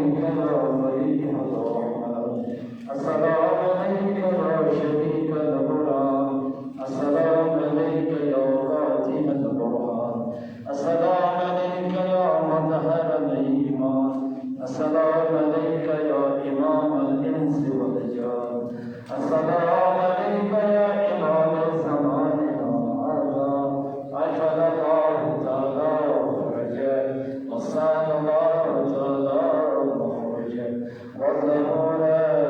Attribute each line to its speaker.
Speaker 1: عليك لا ولي الرحمن السلام عليك لا شريك له السلام عليك يا قاتم البرهان السلام عليك يا مظهر الإيمان السلام عليك يا إمام الإنس والجان السلام عليك يا إمام الزمان هذا أجل الله تعالى فرجه وصال الله تعالى مخرجه والله لا